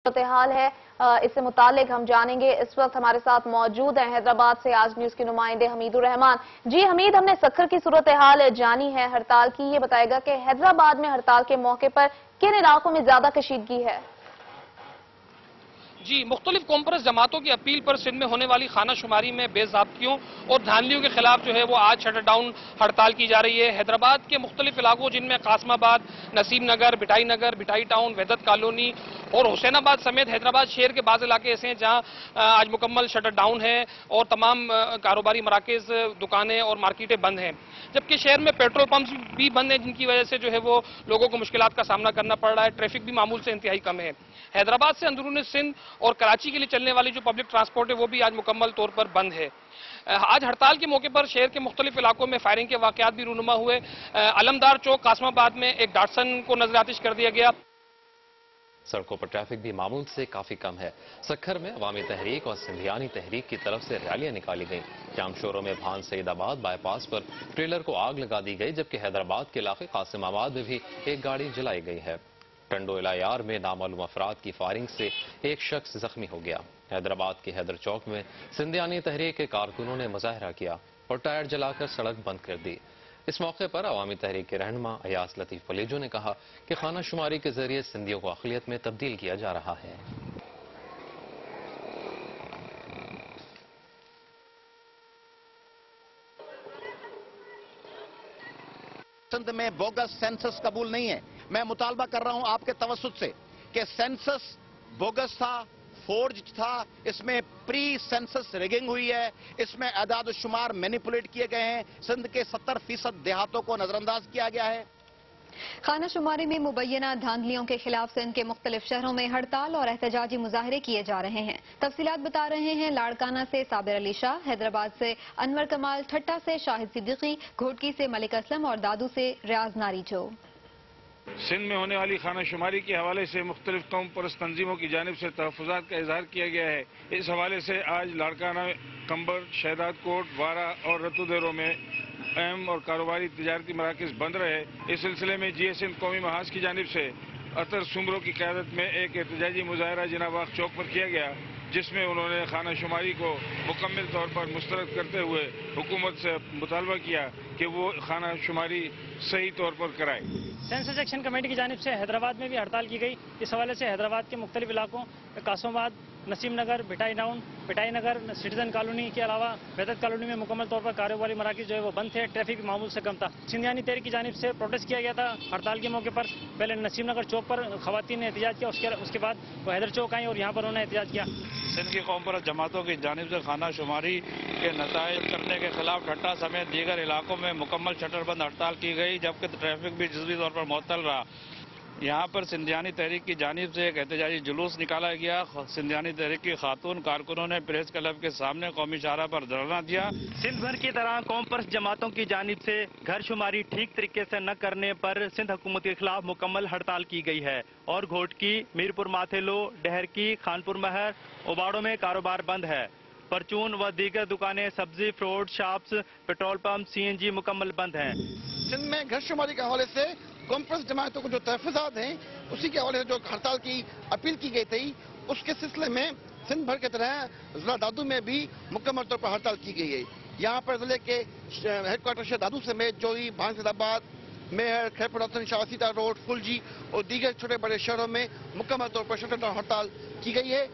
सूरत-ए-हाल है इससे मुतालिक हम जानेंगे। इस वक्त हमारे साथ मौजूद हैं हैदराबाद से आज न्यूज के नुमाइंदे हमीदुर रहमान। जी हमीद, हमने सखर की सूरत-ए-हाल जानी है हड़ताल की, ये बताएगा कि हैदराबाद में हड़ताल के मौके पर किन इलाकों में ज्यादा कशीदगी है? जी, मुख्तलिफ कॉन्फ्रेंस जमातों की अपील पर सिंध में होने वाली खाना शुमारी में बेज़ाब्तियों और धांधलियों के खिलाफ जो है वो आज शटर डाउन हड़ताल की जा रही है। हैदराबाद के मुख्तलिफ इलाकों जिनमें कासमाबाद, नसीम नगर, भिटाई टाउन, वेदत कॉलोनी और हुसैनाबाद समेत हैदराबाद शहर के बाज़ इलाके ऐसे हैं जहां आज मुकम्मल शटर डाउन है और तमाम कारोबारी मराकज़, दुकानें और मार्केटें बंद हैं। जबकि शहर में पेट्रोल पंप्स भी बंद हैं जिनकी वजह से जो है वो लोगों को मुश्किलात का सामना करना पड़ रहा है। ट्रैफिक भी मामूल से इंतहाई कम है। हैदराबाद से अंदरूनी सिंध और कराची के लिए चलने वाली जो पब्लिक ट्रांसपोर्ट है वो भी आज मुकम्मल तौर पर बंद है। आज हड़ताल के मौके पर शहर के मुख्तलिफ इलाकों में फायरिंग के वाकयात भी रूनुमा हुए। अलमदार चौक कासमाबाद में एक डाटसन को नजर आतिश कर दिया गया। सड़कों पर ट्रैफिक भी मामूल से काफी कम है। सखर में अवामी तहरीक और सिंधियानी तहरीक की तरफ से रैलियां निकाली गईं। जाम शोरों में भान सईदाबाद बाईपास पर ट्रेलर को आग लगा दी गई, जबकि हैदराबाद के इलाके कासिमाबाद में भी एक गाड़ी जलाई गई है। टंडो इलायार में नामालूम अफराद की फायरिंग से एक शख्स जख्मी हो गया। हैदराबाद के हैदर चौक में सिंधियानी तहरीक के कारकुनों ने मुजाहरा किया और टायर जलाकर सड़क बंद कर दी। इस मौके पर अवामी तहरीक के रहनुमा अयास लतीफ पलेजो ने कहा कि खाना शुमारी के जरिए सिंधियों को अक़लियत में तब्दील किया जा रहा है। सिंध में बोगस सेंसस कबूल नहीं है। मैं मुतालबा कर रहा हूं आपके तवस्सुत से कि सेंसस बोगस था, फोर्ज था, इसमें प्री सेंसस रिगिंग हुई है, इसमें अदाद शुमार मैनिपुलेट किए गए हैं, सिंध के 70% देहातों को नजरअंदाज किया गया है। खाना शुमारी में मुबैना धांधलियों के खिलाफ सिंध के मुख्तलिफ शहरों में हड़ताल और एहतजाजी मुजाहरे किए जा रहे हैं। तफसीलात बता रहे हैं लाड़काना से साबिर अली शाह, हैदराबाद से अनवर कमाल, ठट्टा से शाहिद सिद्दीकी, घोटकी से मलिक असलम और दादू से रियाज नारीजो। सिंध में होने वाली खाना शुमारी के हवाले से मुख्तलिफ कौम परस्त तंजीमों की जानिब से तहफ़्फ़ुज़ात का इजहार किया गया है। इस हवाले से आज लाड़काना, कंबर, शहदाद कोट, वारा और रतुदेरो में अहम और कारोबारी तिजारती मराकज़ बंद रहे। इस सिलसिले में GSM कौमी महाज की जानिब से अतर सुमरों की क़यादत में एक एहतजाजी मुजाहरा जिनाबाग चौक पर किया गया, जिसमें उन्होंने खाना शुमारी को मुकम्मल तौर पर मुस्तरद करते हुए हुकूमत से मुतालबा किया कि वो खाना शुमारी सही तौर पर कराए। सेंसस एक्शन कमेटी की जानिब से हैदराबाद में भी हड़ताल की गई। इस हवाले से हैदराबाद के मुख्तलिफ इलाकों कासमाबाद, नसीम नगर, भिटाई नगर, सिटीजन कॉलोनी के अलावा वेदत कॉलोनी में मुकम्मल तौर पर कारोबारी मराकज़ जो है वो बंद थे। ट्रैफिक मामूल से कम था। सिंधियानी तहरीक की जानिब से प्रोटेस्ट किया गया था हड़ताल के मौके पर। पहले नसीम नगर चौक पर खवातीन ने एहतजाज किया, उसके बाद वो हैदर चौक आई और यहाँ पर उन्होंने एहतजाज किया। सिंध की कौम परस्त जमातों की जानिब से खाना शुमारी के नताइज करने के खिलाफ ठट्टा समेत दीगर इलाकों में मुकम्मल शटरबंद हड़ताल की गई, जबकि ट्रैफिक भी जुज़वी तौर पर मुअत्तल रहा। यहाँ पर सिंधियानी तहरीक की जानिब से एक एहतजाजी जुलूस निकाला गया। सिंधियानी तहरीक की खातून कारकुनों ने प्रेस क्लब के सामने कौमी शाहरा पर धरना दिया। सिंध भर की तरह कौम परस्त जमातों की जानिब से घर शुमारी ठीक तरीके से न करने पर सिंध हुकूमत के खिलाफ मुकम्मल हड़ताल की गई है और घोटकी, मीरपुर माथेलो, डहरकी, खानपुर महर, उबाड़ों में कारोबार बंद है। परचून व दीगर दुकानें, सब्जी, fruit shops, petrol pump, CNG मुकम्मल बंद हैं। सिंध में घर शुमारी के हवाले से कॉन्फ्रेंस जमातों को जो तहफ़्फ़ुज़ात हैं उसी के हवाले से जो हड़ताल की अपील की गई थी, उसके सिलसिले में सिंध भर की तरह जिला दादू में भी मुकम्मल तौर पर हड़ताल की गई है। यहाँ पर जिले के हेडक्वार्टर शहर दादू समेत जोई, भानसदाबाद, मेहर, खैरपुर हसन, शाहसीता रोड, फुलजी और दीगर छोटे बड़े शहरों में मुकम्मल तौर पर शटर डाउन हड़ताल की गई है।